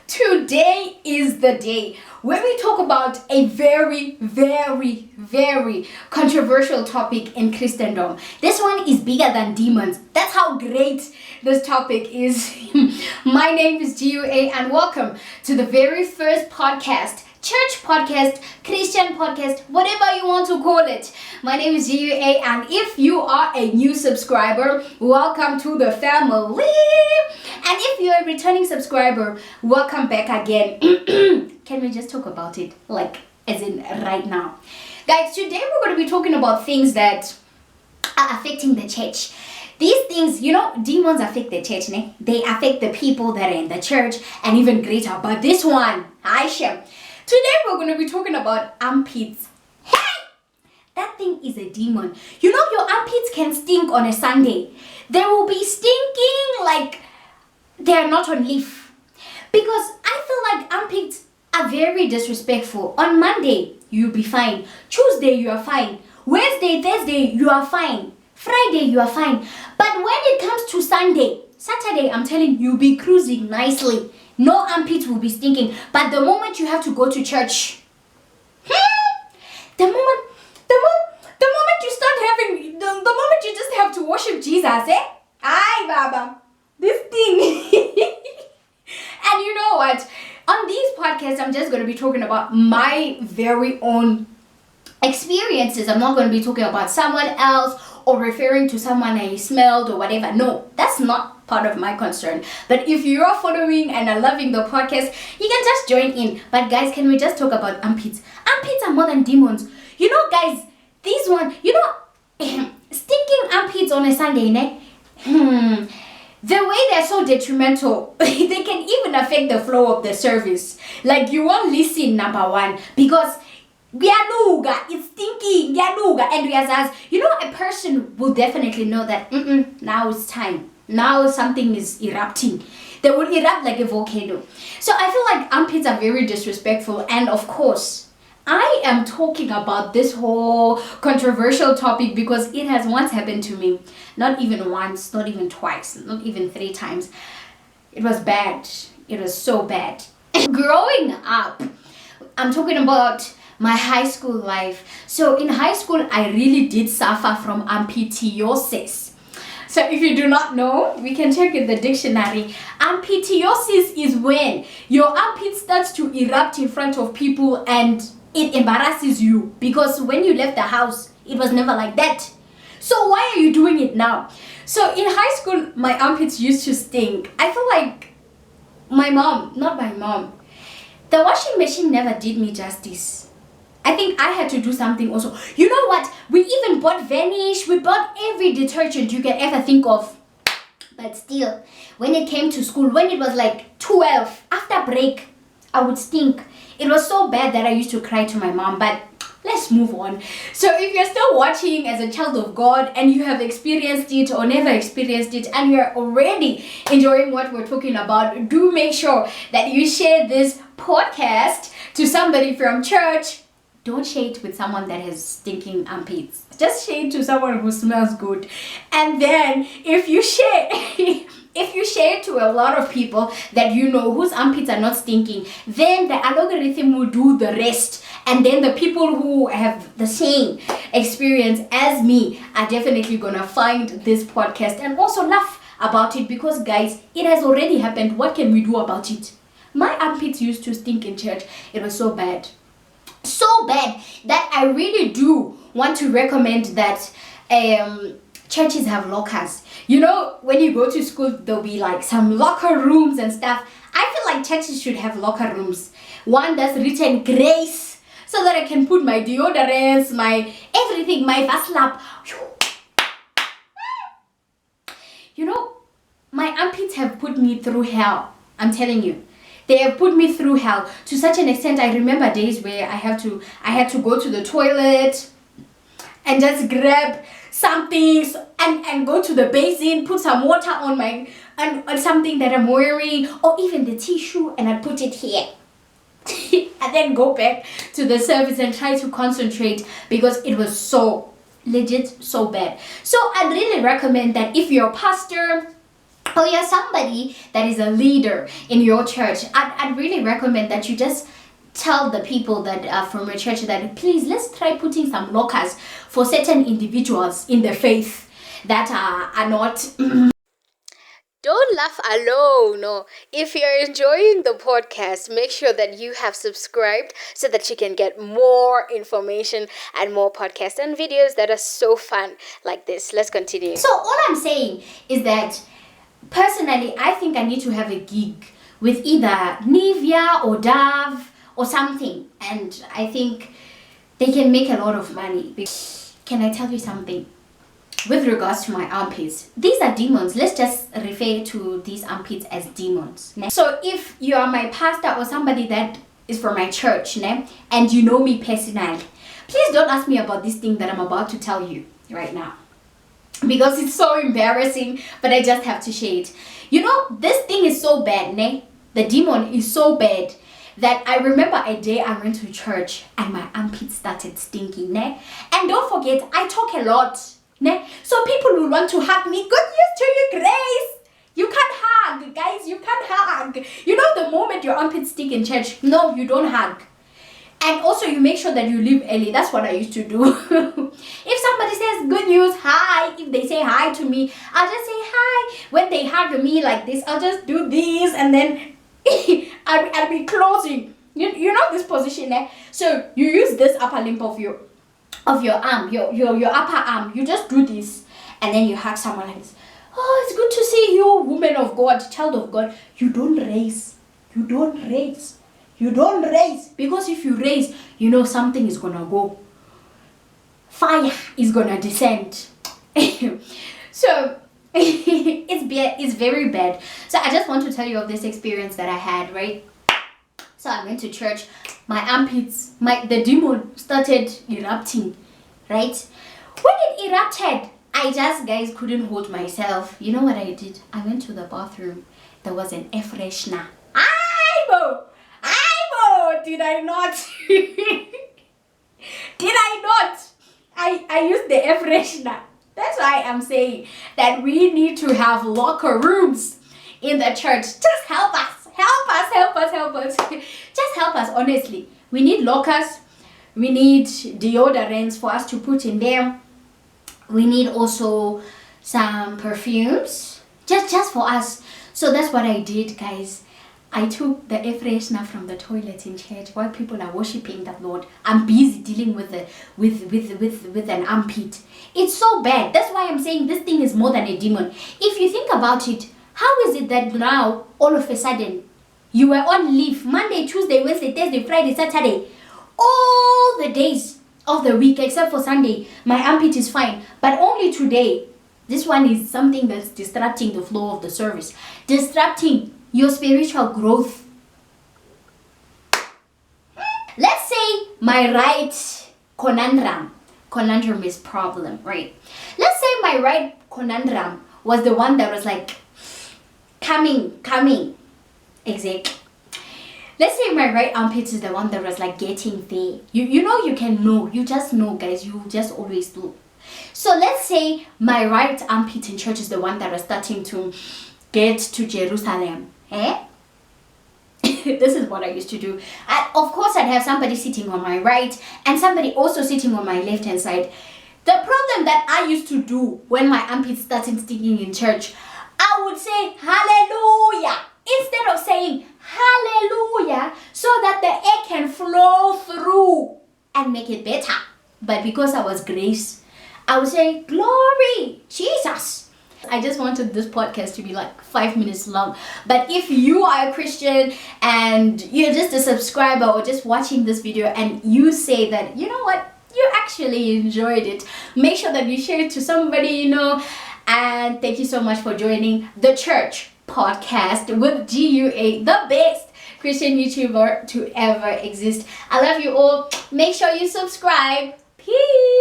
Today is the day where we talk about a very, very, very controversial topic in Christendom. This one is bigger than demons. That's how great this topic is. My name is GUA and welcome to the very first podcast, church podcast, Christian podcast, whatever you want to call it. My name is GUA, and if you are a new subscriber, welcome to the family. And if you're a returning subscriber, welcome back again. Can we just talk about it, like, as in right now? Guys, today we're going to be talking about things that are affecting the church. These things, demons affect the church, ne? They affect the people that are in the church and even greater. But this one, Aisha, today we're going to be talking about armpits. Hey! That thing is a demon. Your armpits can stink on a Sunday. They will be stinking like they're not on leaf. Because I feel like armpits are very disrespectful. On Monday, you'll be fine. Tuesday, you are fine. Wednesday, Thursday, you are fine. Friday, you are fine. But when it comes to Saturday, I'm telling you, you'll be cruising nicely. No armpits will be stinking. But the moment you have to go to church, the moment you start having, the moment you just have to worship Jesus, Aye, Baba, this thing. And you know what? On these podcasts, I'm just going to be talking about my very own experiences. I'm not going to be talking about someone else or referring to someone I smelled or whatever. No, that's not part of my concern. But if you are following and are loving the podcast, you can just join in. But guys, can we just talk about armpits? Armpits are more than demons. Guys, this one, stinking armpits on a Sunday, ne? The way they're so detrimental, they can even affect the flow of the service. Like, you won't listen, number one, because it's stinky, and a person will definitely know that now it's time. Now something is erupting. They will erupt like a volcano. So I feel like armpits are very disrespectful, and of course, I am talking about this whole controversial topic because it has once happened to me. Not even once, not even twice, not even 3 times. It was bad. It was so bad. Growing up, I'm talking about my high school life. So in high school, I really did suffer from armpitiosis. So if you do not know, we can check in the dictionary. Armpitiosis is when your armpit starts to erupt in front of people and it embarrasses you, because when you left the house, it was never like that. So why are you doing it now? So in high school, my armpits used to stink. I feel like the washing machine never did me justice. I think I had to do something also. You know what? We even bought Vanish. We bought every detergent you can ever think of. But still, when it came to school, when it was like 12, after break, I would stink. It was so bad that I used to cry to my mom, but let's move on. So if you're still watching as a child of God and you have experienced it or never experienced it and you're already enjoying what we're talking about, do make sure that you share this podcast to somebody from church. Don't share it with someone that has stinking armpits. Just share it to someone who smells good. And then if you share it to a lot of people that you know whose armpits are not stinking, then the algorithm will do the rest. And then the people who have the same experience as me are definitely gonna find this podcast and also laugh about it, because guys, it has already happened. What can we do about it? My armpits used to stink in church. It was so bad. So bad that I really do want to recommend that churches have lockers. When you go to school, there'll be like some locker rooms and stuff. I feel like churches should have locker rooms. One that's written grace, so that I can put my deodorants, my everything, my Vaslap. My armpits have put me through hell. I'm telling you. They have put me through hell to such an extent. I remember days where I had to go to the toilet and just grab something and go to the basin, put some water on something that I'm wearing, or even the tissue, and I put it here. And then go back to the service and try to concentrate, because it was so legit, so bad. So I'd really recommend that if you're a pastor or you're somebody that is a leader in your church, I'd really recommend that you just tell the people that are from your church that please let's try putting some lockers for certain individuals in the faith that are not. Don't laugh alone. No. If you're enjoying the podcast, make sure that you have subscribed so that you can get more information and more podcasts and videos that are so fun like this. Let's continue. So all I'm saying is that personally, I think I need to have a gig with either Nivea or Dove or something, and I think they can make a lot of money. Can I tell you something? With regards to my armpits, these are demons. Let's just refer to these armpits as demons. Ne? So if you are my pastor or somebody that is from my church, ne, and you know me personally, please don't ask me about this thing that I'm about to tell you right now, because it's so embarrassing, but I just have to share it. You know, this thing is so bad, ne? The demon is so bad that I remember a day I went to church and my armpits started stinking, ne? And don't forget, I talk a lot. Ne? So people will want to hug me. Good news to you, Grace. You can't hug, guys. You can't hug. You know, the moment your armpits stink in church, no, you don't hug. And also, you make sure that you leave early. That's what I used to do. If somebody says good news, hi. If they say hi to me, I'll just say hi. When they hug me like this, I'll just do this, and then I'll be closing. You know this position, eh? So you use this upper limb of your arm, your upper arm. You just do this, and then you hug someone like this. Oh, it's good to see you, woman of God, child of God. You don't raise. You don't raise. You don't raise. Because if you raise, you know something is gonna go. Fire is gonna descend. So it's very bad. So I just want to tell you of this experience that I had, right? So I went to church. My armpits, the demon started erupting, right? When it erupted, I just, guys, couldn't hold myself. You know what I did? I went to the bathroom. There was an air freshener. Aibo! Did I not? Did I not? I used the air freshener. That's why I'm saying that we need to have locker rooms in the church. Just help us. Just help us, honestly. We need lockers. We need deodorants for us to put in there. We need also some perfumes. Just for us. So that's what I did, guys. I took the air freshener from the toilet in church while people are worshiping the Lord. I'm busy dealing with an armpit. It's so bad. That's why I'm saying this thing is more than a demon. If you think about it, how is it that now all of a sudden you were on leave Monday, Tuesday, Wednesday, Thursday, Friday, Saturday, all the days of the week except for Sunday, my armpit is fine, but only today, this one is something that's disrupting the flow of the service, disrupting your spiritual growth. Let's say my right conundrum is problem, right? Let's say my right conundrum was the one that was like coming. Exactly. Let's say my right armpit is the one that was like getting there. You know, you can know. You just know, guys. You just always do. So let's say my right armpit in church is the one that was starting to get to Jerusalem. This is what I used to do. Of course, I'd have somebody sitting on my right and somebody also sitting on my left hand side. The problem that I used to do when my armpit started sticking in church, I would say hallelujah instead of saying hallelujah so that the air can flow through and make it better. But because I was Grace, I would say glory Jesus. I just wanted this podcast to be like 5 minutes long. But if you are a Christian and you're just a subscriber or just watching this video and you say that, you know what, you actually enjoyed it, make sure that you share it to somebody you know. And thank you so much for joining the church podcast with GUA, the best Christian YouTuber to ever exist. I love you all. Make sure you subscribe. Peace.